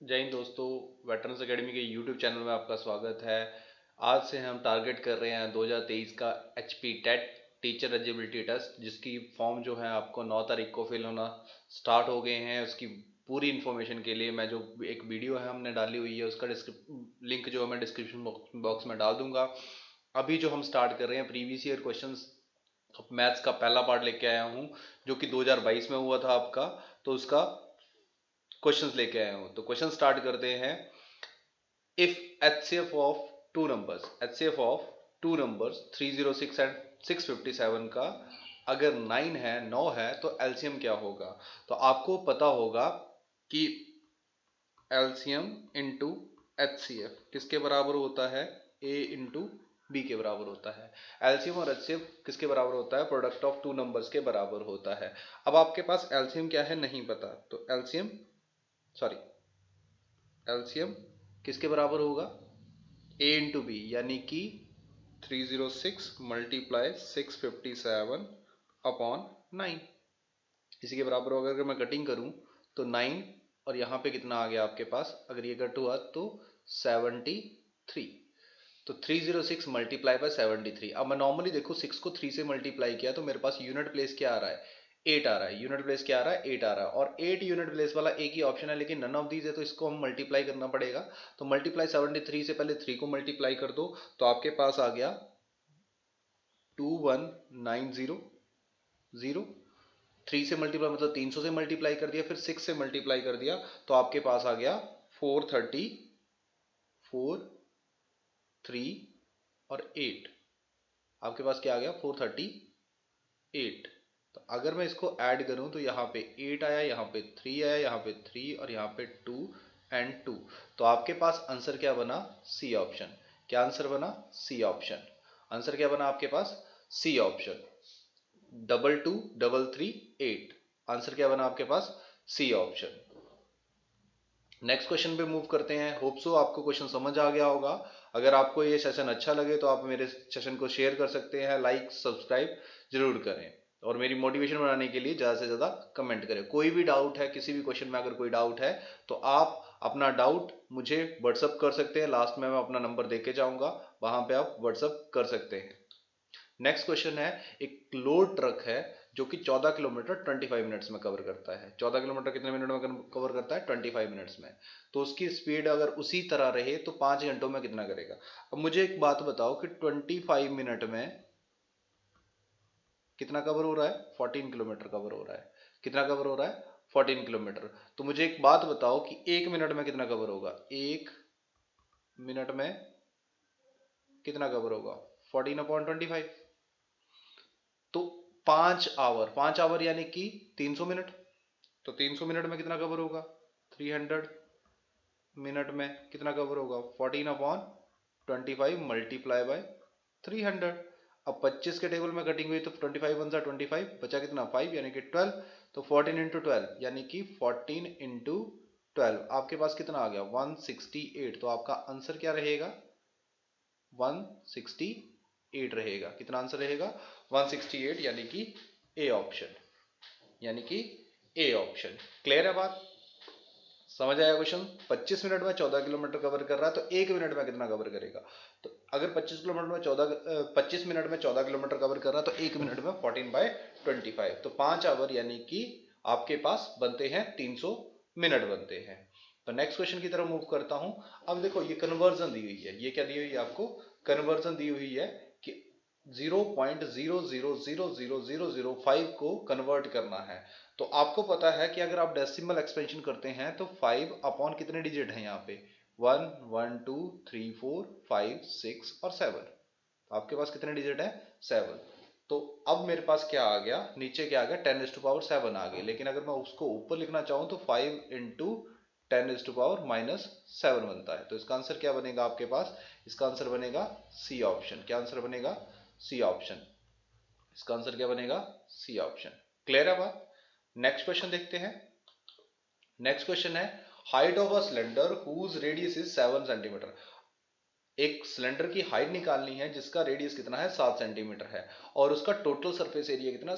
जय हिंद दोस्तों। Veterans academy के यूट्यूब चैनल में आपका स्वागत है। आज से हम टारगेट कर रहे हैं 2023 का HP TET teacher eligibility test, जिसकी फॉर्म जो है आपको 9 तारीख को फिल होना स्टार्ट हो गए हैं। उसकी पूरी इन्फॉर्मेशन के लिए मैं जो एक वीडियो है हमने डाली हुई है, उसका लिंक जो है मैं डिस्क्रिप्शन बॉक्स में डाल दूंगा। अभी जो हम स्टार्ट कर रहे हैं प्रीवियस ईयर क्वेश्चंस मैथ्स का पहला पार्ट लेके आया हूँ, जो कि 2022 में हुआ था आपका। तो उसका क्वेश्चंस लेके आया हूँ। तो क्वेश्चन स्टार्ट करते हैं। If HCF of two numbers 306 and 657 का अगर 9 है तो एलसीएम क्या होगा? तो आपको पता होगा कि एलसीएम इंटू एचसीएफ किसके बराबर होता है? ए इंटू बी के बराबर होता है। एलसीएम और एचसीएफ किसके बराबर होता है? प्रोडक्ट ऑफ टू नंबर्स के बराबर होता है। अब आपके पास एलसीएम क्या है नहीं पता, तो एलसीएम किसके बराबर होगा? ए इंटू बी, यानी कि 306 मल्टीप्लाई 657 अपॉन 9 इसी के बराबर होगा। अगर मैं कटिंग करूं तो 9 और यहाँ पे कितना आ गया आपके पास? अगर ये कट हुआ तो 73। तो 306 मल्टीप्लाई बाय 73। अब मैं नॉर्मली देखो 6 को 3 से मल्टीप्लाई किया तो मेरे पास यूनिट प्लेस क्या आ रहा है? 8 आ रहा है। यूनिट प्लेस क्या आ रहा है? 8 आ रहा है। और 8 यूनिट प्लेस वाला एक ही ऑप्शन है, लेकिन नन ऑफ दीज है, तो इसको हम मल्टीप्लाई करना पड़ेगा। तो मल्टीप्लाई 73 से पहले 3 को मल्टीप्लाई कर दो, तो आपके पास आ गया 2190। 3 से मल्टीप्लाई मतलब 300 से मल्टीप्लाई कर दिया, फिर 6 से मल्टीप्लाई कर दिया, तो आपके पास आ गया 434, 3 और 8। आपके पास क्या आ गया? 438। तो अगर मैं इसको ऐड करूं तो यहाँ पे 8 आया, यहाँ पे 3 आया, यहाँ पे 3 और यहाँ पे 2 एंड 2। तो आपके पास आंसर क्या बना? C option. क्या आंसर बना? C option. आंसर क्या बना आपके पास? C option. 2233 8। आंसर क्या बना आपके पास? C option. नेक्स्ट क्वेश्चन पे मूव करते हैं। होप सो आपको क्वेश्चन समझ आ गया होगा। अगर आपको ये सेशन अच्छा लगे तो आप मेरे सेशन को शेयर कर सकते हैं, लाइक सब्सक्राइब जरूर करें, और मेरी मोटिवेशन बनाने के लिए ज़्यादा से ज़्यादा कमेंट करें। कोई भी डाउट है, किसी भी क्वेश्चन में अगर कोई डाउट है तो आप अपना डाउट मुझे व्हाट्सअप कर सकते हैं। लास्ट में मैं अपना नंबर दे के जाऊँगा, वहाँ पर आप व्हाट्सअप कर सकते हैं। नेक्स्ट क्वेश्चन है। एक लोड ट्रक है जो कि 14 किलोमीटर 25 मिनट्स में कवर करता है। 14 किलोमीटर कितने मिनट में कवर करता है? 25 मिनट्स में। तो उसकी स्पीड अगर उसी तरह रहे तो 5 घंटों में कितना करेगा? अब मुझे एक बात बताओ कि 25 मिनट में कितना कवर हो रहा है? 14 किलोमीटर कवर हो रहा है। कितना कवर हो रहा है? 14 किलोमीटर। तो मुझे एक बात बताओ कि 1 मिनट में कितना कवर होगा? 1 मिनट में कितना कवर होगा? 14/25। तो 5 आवर यानी कि 300 मिनट। तो 300 मिनट में कितना कवर होगा? 300 मिनट में कितना कवर होगा? 14/25 मल्टीप्लाई बाय 300। अब 25 के टेबल में कटिंग हुई तो 25 वन सा 25, बचा कितना? 5 यानी कि 12। तो 14 इंटू 12 यानी कि 14 इंटू 12 आपके पास कितना आ गया? 168। तो आपका आंसर क्या रहेगा? 168 रहेगा। कितना आंसर रहेगा? 168, यानी कि ए ऑप्शन। यानी कि ए ऑप्शन। क्लियर है बात? समझ आया क्वेश्चन? 25 मिनट में 14 किलोमीटर कवर कर रहा है तो 1 मिनट में कितना कवर करेगा? तो अगर 25 मिनट में 14 किलोमीटर कवर कर रहा है तो 1 मिनट में 14/25। तो 5 आवर यानी कि आपके पास बनते हैं 300 मिनट बनते हैं। तो नेक्स्ट क्वेश्चन की तरफ मूव करता हूं। अब देखो ये कन्वर्जन दी हुई है। ये क्या दी हुई है आपको? कन्वर्जन दी हुई है कि 0.000005 को कन्वर्ट करना है। तो आपको पता है कि अगर आप डेसिमल एक्सपेंशन करते हैं तो 5 अपॉन कितने डिजिट हैं यहाँ पे? 1 1 2 3 4 5 6 और 7। आपके पास कितने डिजिट है? 7। तो अब मेरे पास क्या आ गया? नीचे क्या आ गया? 10⁻7 आ गई। लेकिन अगर मैं उसको ऊपर लिखना चाहूँ तो 5 इंटू 10⁻⁻7 बनता है। तो इसका आंसर क्या बनेगा आपके पास? इसका आंसर बनेगा सी ऑप्शन। क्या आंसर बनेगा? C option. इसका आंसर क्या बनेगा? C option. क्लियर है बात? नेक्स्ट क्वेश्चन देखते हैं। नेक्स्ट क्वेश्चन है। Height of a cylinder whose radius is 7 centimetre. एक सिलेंडर की हाइट निकालनी है जिसका रेडियस कितना है? 7 सेंटीमीटर है, और उसका टोटल सरफेस एरिया कितना?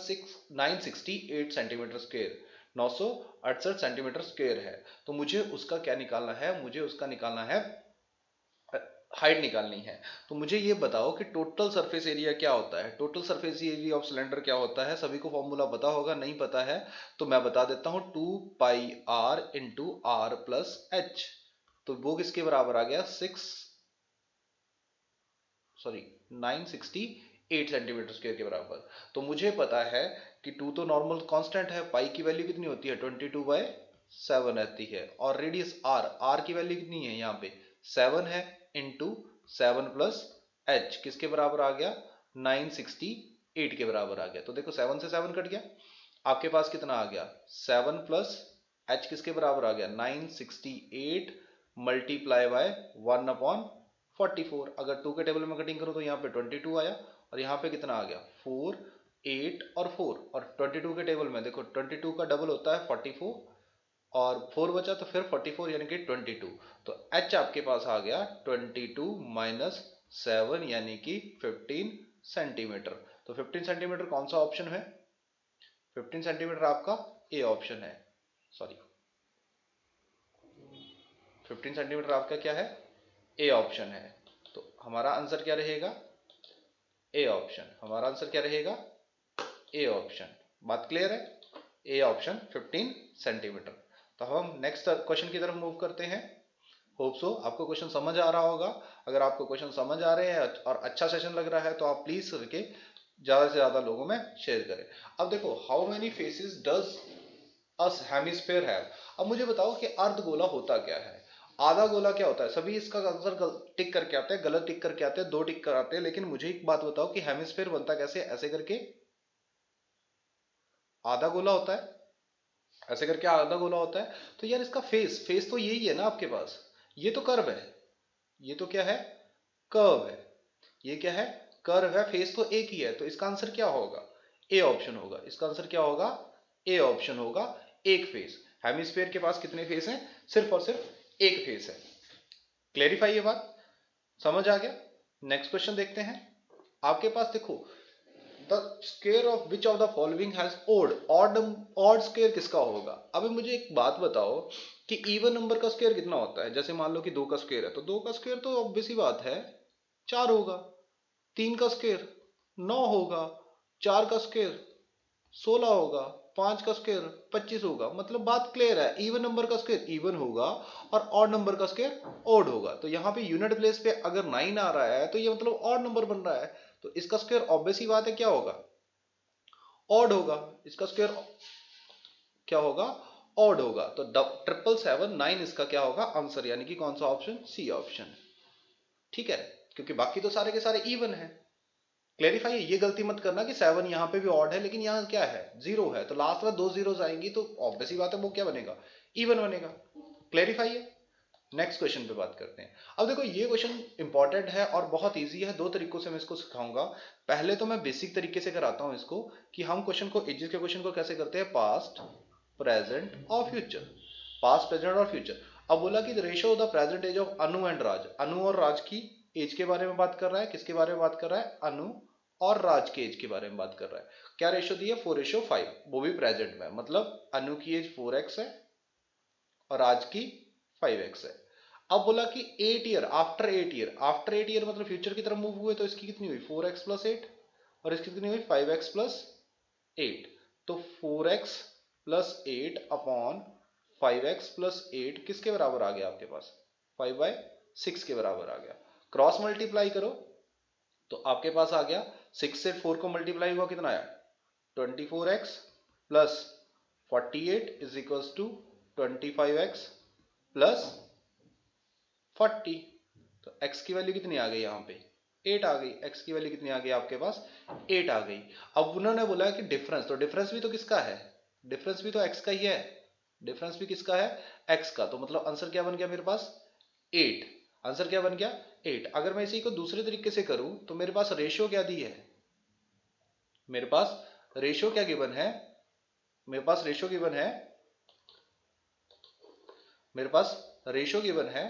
968 सेंटीमीटर स्क्वायर। 968 सेंटीमीटर स्क्वायर है। तो मुझे उसका क्या निकालना है, मुझे उसका निकालना है, हाइट निकालनी है। तो मुझे ये बताओ कि टोटल सरफेस एरिया क्या होता है, total surface area of cylinder क्या होता है। सभी को फॉर्मूला पता होगा, नहीं पता है तो मैं बता देता हूं, 2πr into are plus H. तो वो किसके बराबर आ गया, 968 सेंटीमीटर स्क्वायर के बराबर। तो मुझे पता है कि 2 तो नॉर्मल कांस्टेंट है, पाई की वैल्यू कितनी होती है, 22/7 रहती है, और रेडियस आर की वैल्यू कितनी है यहाँ पे 7 है, इंटू 7 प्लस एच किसके बराबर आ गया, 968 के बराबर आ गया। तो देखो 7 से 7 कट गया, आपके पास कितना आ गया, 7 प्लस एच किसके बराबर आ गया, 968 मल्टीप्लाई बाय 1/44। अगर 2 के टेबल में कटिंग करो तो यहाँ पे 22 आया, और यहाँ पे कितना आ गया, 4, 8 और 4, और 22 के टेबल में देखो 22 का डबल होता है 44, और 4 बचा तो फिर 44 यानी कि 22। तो h आपके पास आ गया 22 माइनस 7 यानी कि 15 सेंटीमीटर। तो 15 सेंटीमीटर कौन सा ऑप्शन है, 15 सेंटीमीटर आपका ए ऑप्शन है, सॉरी 15 सेंटीमीटर आपका क्या है, ए ऑप्शन है। तो हमारा आंसर क्या रहेगा, ए ऑप्शन। हमारा आंसर क्या रहेगा, ए ऑप्शन। बात क्लियर है, ए ऑप्शन 15 सेंटीमीटर। तो हम नेक्स्ट क्वेश्चन की तरफ मूव करते हैं। होप सो आपको क्वेश्चन समझ आ रहा होगा। अगर आपको क्वेश्चन समझ आ रहे हैं और अच्छा सेशन लग रहा है तो आप प्लीज करके ज्यादा से ज्यादा लोगों में शेयर करें। अब देखो, how many faces does us hemisphere have. अब मुझे बताओ कि अर्धगोला होता क्या है, आधा गोला क्या होता है। सभी इसका आंसर टिक करके आते हैं, गलत टिक करके आते हैं, 2 टिक कर आते हैं, लेकिन मुझे एक बात बताओ कि हेमिस्फीयर बनता कैसे, ऐसे करके आधा गोला होता है, ऐसे करके आधा गोला होता है। तो यार इसका फेस तो यही है ना आपके पास, ये तो कर्व है, ये तो क्या है, कर्व है, ये क्या है, कर्व है, फेस तो एक ही है। तो इसका आंसर क्या होगा, ए ऑप्शन होगा। इसका आंसर क्या होगा, ए ऑप्शन होगा, एक फेस। हेमिस्फीयर के पास कितने फेस हैं, सिर्फ और सिर्फ एक फेस है। क्लेरिफाई ये बात, समझ आ गया। नेक्स्ट क्वेश्चन देखते हैं। आपके पास देखो, the square of which of the following has odd square किसका होगा। अभी मुझे एक बात बताओ कि इवन नंबर का स्क्वायर कितना होता है। जैसे मान लो कि 2 का स्क्वायर है, तो 2 का स्क्वायर तो ऑब्वियस ही बात है 4 होगा। 3 का स्क्वायर 9 होगा, 4 का स्क्वायर 16 होगा, 5 का स्क्वायर 25 होगा। मतलब बात क्लियर है, इवन नंबर का स्क्वायर इवन होगा और ऑड नंबर का स्क्वायर ऑड होगा। तो यहाँ पे यूनिट प्लेस पे अगर 9 आ रहा है तो ये मतलब ऑड नंबर बन रहा है, तो इसका स्क्वायर ऑब्वियस ही बात है क्या होगा, ऑड होगा। इसका स्क्वायर क्या होगा, ऑड होगा। तो 777 इसका क्या होगा आंसर, यानी कि कौन सा ऑप्शन, सी ऑप्शन। ठीक है, क्योंकि बाकी तो सारे के सारे इवन है। क्लेरिफाई, ये गलती मत करना कि 7 यहाँ पे भी ऑड है लेकिन यहाँ क्या है, 0 है, तो लास्ट में 2 जीरोस आएंगी तो ऑब्वियस ही बात है वो क्या बनेगा, इवन बनेगा। क्लेरिफाई है। नेक्स्ट क्वेश्चन पे बात करते हैं। अब देखो ये क्वेश्चन इंपॉर्टेंट है और बहुत इजी है, 2 तरीकों से मैं इसको सिखाऊंगा। पहले तो मैं बेसिक तरीके से कराता हूं इसको, कि हम क्वेश्चन को, एजेस के क्वेश्चन को कैसे करते हैं, पास्ट, प्रेजेंट और फ्यूचर। पास्ट, प्रेजेंट और फ्यूचर। अब बोला कि ratio of the present age of Anu and Raj. Anu और राज की एज के बारे में बात कर रहा है, किसके बारे में बात कर रहा है, अनु और राज के एज के बारे में बात कर रहा है। क्या रेशियो दी है, 4:5, वो भी प्रेजेंट में। मतलब अनु की एज 4x है और राज की 5x है। अब बोला कि 8 year, after 8 year, after 8 year मतलब फ्यूचर की तरफ मूव हुए, तो इसकी कितनी हुई 4x प्लस 8, और इसकी कितनी हुई 5x प्लस 8। तो 4x plus 8 upon 5x plus 8 किसके बराबर आ गया आपके पास, 5/6 के बराबर आ गया। क्रॉस मल्टीप्लाई करो तो आपके पास आ गया, 6 से 4 को मल्टीप्लाई हुआ कितना आया, 24x plus 48 is equals to 25x plus 40। तो x की वैल्यू कितनी आ गई यहाँ पे, 8 आ गई। x की वैल्यू कितनी आ गई आपके पास, 8 आ गई। अब उन्होंने बोला कि डिफरेंस, तो डिफरेंस भी तो किसका है, डिफरेंस भी तो x का ही है। डिफरेंस भी किसका है, x का। तो मतलब आंसर क्या बन गया मेरे पास, 8। आंसर क्या बन गया, 8। अगर मैं इसी को दूसरे तरीके से करूं तो मेरे पास रेशियो क्या दी है, मेरे पास रेशियो क्या गिवन है, मेरे पास रेशियो गिवन है, मेरे पास रेशियो गिवन है।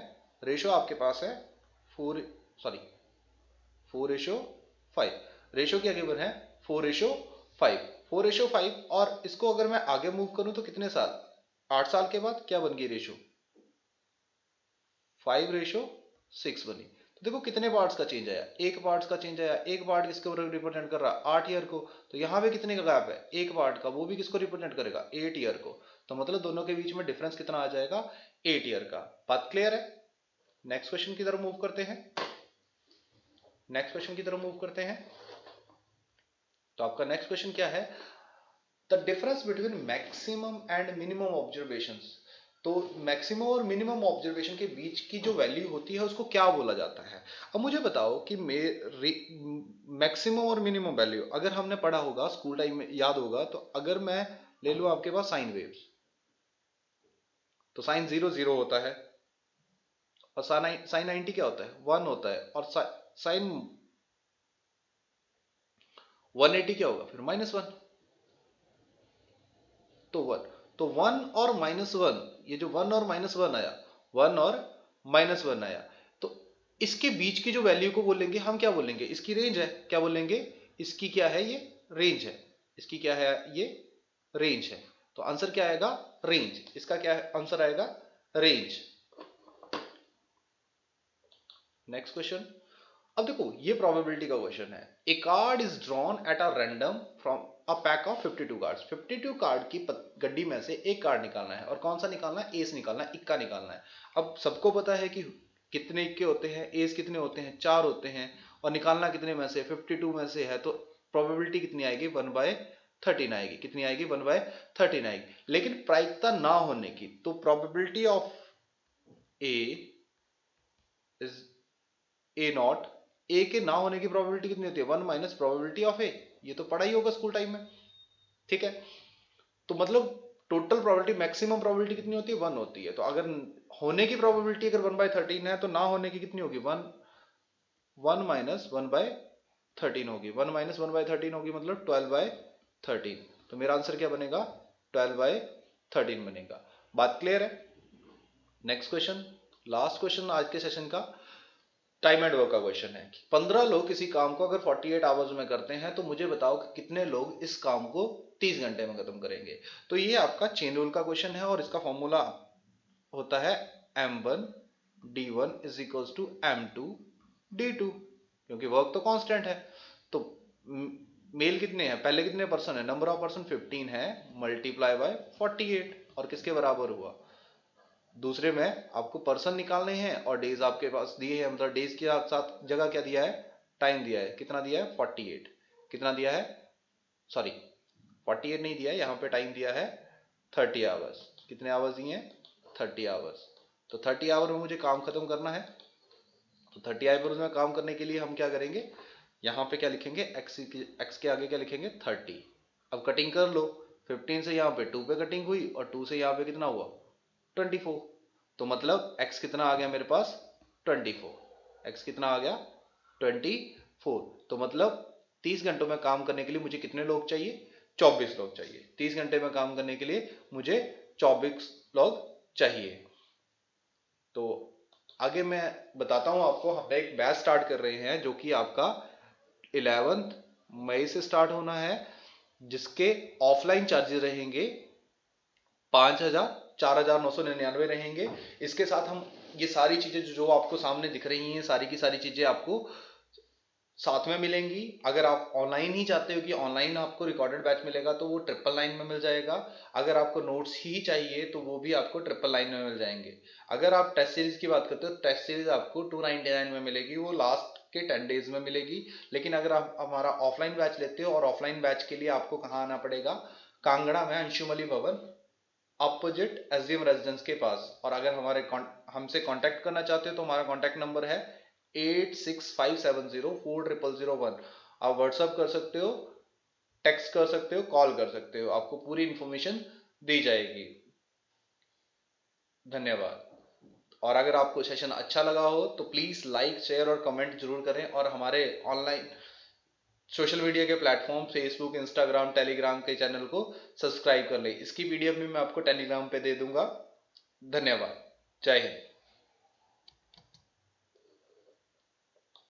रेशियो आपके पास है 4:5। रेशियो क्या गिवन है, 4:5। 4:5, और इसको अगर मैं आगे मूव करूं तो कितने साल, 8 साल के बाद क्या बन गई रेशो, 5:6 बनी। तो देखो कितने पार्ट्स का चेंज आया, एक पार्ट्स का चेंज आया। एक पार्ट किसको रिप्रेजेंट कर रहा है, 8 ईयर को। तो यहाँ पे कितने का गैप है, एक पार्ट का, वो भी किसको रिप्रेजेंट करेगा, 8 ईयर को। तो मतलब दोनों के बीच में डिफरेंस कितना आ जाएगा, 8 ईयर का। बात क्लियर है। नेक्स्ट क्वेश्चन की तरफ मूव करते हैं। नेक्स्ट क्वेश्चन की तरफ मूव करते हैं। तो आपका नेक्स्ट क्वेश्चन क्या है, the difference between maximum and minimum observations. तो मैक्सिमम और मिनिमम ऑब्जर्वेशन के बीच की जो वैल्यू होती है उसको क्या बोला जाता है। अब मुझे बताओ कि मैक्सिमम और मिनिमम वैल्यू अगर हमने पढ़ा होगा स्कूल टाइम में, याद होगा, तो अगर मैं ले लूं आपके पास साइन वेव्स, तो साइन 0 0 होता है, और साइन 90 क्या होता है, 1 होता है, और साइन 180 क्या होगा फिर, -1। तो 1, तो 1 और -1, ये जो 1 और -1 आया, 1 और -1 आया, तो इसके बीच की जो वैल्यू को बोलेंगे हम, क्या बोलेंगे, इसकी रेंज है। क्या बोलेंगे, इसकी क्या है, ये रेंज है। इसकी क्या है, ये रेंज है। तो आंसर क्या आएगा, रेंज। इसका क्या आंसर आएगा, रेंज। Next question. अब देखो ये प्रोबेबिलिटी का क्वेश्चन है। A card is drawn at a random from a pack of 52 cards. 52 card की गड्डी में से एक कार्ड निकालना है, और कौन सा निकालना है, एस निकालना है, इक्का निकालना है। अब सबको पता है कि कितने इक्के होते हैं, एस कितने होते हैं, 4 होते हैं, और निकालना कितने में से, 52 में से है। तो प्रोबेबिलिटी कितनी आएगी, 1/13 आएगी। कितनी आएगी, 1/13 आएगी। लेकिन प्रायिकता ना होने की, तो probability of A is A not, A के ना होने की प्रोबेबिलिटी कितनी होती है, 1 माइनस प्रोबेबिलिटी ऑफ ए। ये तो पढ़ा ही होगा स्कूल टाइम में, ठीक है। तो मतलब टोटल प्रोबेबिलिटी, मैक्सिमम प्रोबेबिलिटी कितनी होती है, 1 होती है। तो अगर होने की प्रोबेबिलिटी अगर 1/13 है, तो ना होने की कितनी होगी, 1 माइनस 1/13 होगी। 1 माइनस 1/13 होगी, मतलब 12/13। तो मेरा आंसर क्या बनेगा, 12/13 बनेगा। बात क्लियर है। नेक्स्ट क्वेश्चन, लास्ट क्वेश्चन आज के सेशन का, टाइम एंड वर्क का क्वेश्चन है कि 15 लोग किसी काम को अगर 48 आवर्स में करते हैं, तो मुझे बताओ कि कितने लोग इस काम को 30 घंटे में खत्म करेंगे। तो ये आपका चेन रूल का क्वेश्चन है, और इसका फॉर्मूला होता है m1d1 is equals to m2d2, क्योंकि वर्क तो कांस्टेंट है। तो मेल कितने हैं, पहले कितने पर्सन है, नंबर ऑफ पर्सन 15 है, मल्टीप्लाई बाय 48, और किसके बराबर हुआ, दूसरे में आपको पर्सन निकालने हैं, और डेज आपके पास दिए हैं, मतलब डेज के साथ जगह क्या दिया है, टाइम दिया है। कितना दिया है, 48। कितना दिया है, सॉरी 48 नहीं दिया है, यहाँ पे टाइम दिया है 30 आवर्स। कितने आवर्स दिए हैं, 30 आवर्स। तो 30 आवर में मुझे काम खत्म करना है। तो 30 आवर्स में काम करने के लिए हम क्या करेंगे, यहाँ पे क्या लिखेंगे, एक्स के आगे क्या लिखेंगे, 30। अब कटिंग कर लो, 15 से यहाँ पे 2 पे कटिंग हुई, और 2 से यहाँ पे कितना हुआ, 24। तो मतलब x कितना आ गया मेरे पास, 24। x कितना आ गया, 24। तो मतलब 30 घंटों में काम करने के लिए मुझे कितने लोग चाहिए, 24 लोग चाहिए। 30 घंटे में काम करने के लिए मुझे 24 लोग चाहिए। तो आगे मैं बताता हूं आपको, हम एक बैच स्टार्ट कर रहे हैं जो कि आपका 11 मई से स्टार्ट होना है, जिसके ऑफलाइन चार्जेस रहेंगे 5,000, 4,999 रहेंगे। इसके साथ हम ये सारी चीजें जो आपको सामने दिख रही हैं, सारी की सारी चीजें आपको साथ में मिलेंगी। अगर आप ऑनलाइन ही चाहते हो कि ऑनलाइन आपको रिकॉर्डेड बैच मिलेगा, तो वो 999 में मिल जाएगा। अगर आपको नोट्स ही चाहिए तो वो भी आपको 999 में मिल जाएंगे। अगर आप टेस्ट सीरीज की बात करते हो, टेस्ट सीरीज आपको 299 में मिलेगी, वो लास्ट के 10 डेज में मिलेगी। लेकिन अगर आप हमारा ऑफलाइन बैच लेते हो, और ऑफलाइन बैच के लिए आपको कहाँ आना पड़ेगा, कांगड़ा में अंशुमली भवन अपोजिट एसडीएम रेजिडेंस के पास। और अगर हमसे कांटेक्ट करना चाहते हो, तो हमारा कांटेक्ट नंबर है 8657040001। आप व्हाट्सएप कर सकते हो, टेक्स्ट कर सकते हो, कॉल कर सकते हो, आपको पूरी इंफॉर्मेशन दी जाएगी। धन्यवाद। और अगर आपको सेशन अच्छा लगा हो तो प्लीज लाइक, शेयर और कमेंट जरूर करें, और हमारे ऑनलाइन सोशल मीडिया के प्लेटफॉर्म फेसबुक, इंस्टाग्राम, टेलीग्राम के चैनल को सब्सक्राइब कर लें। इसकी पीडीएफ भी मैं आपको टेलीग्राम पे दे दूंगा। धन्यवाद। जय हिंद।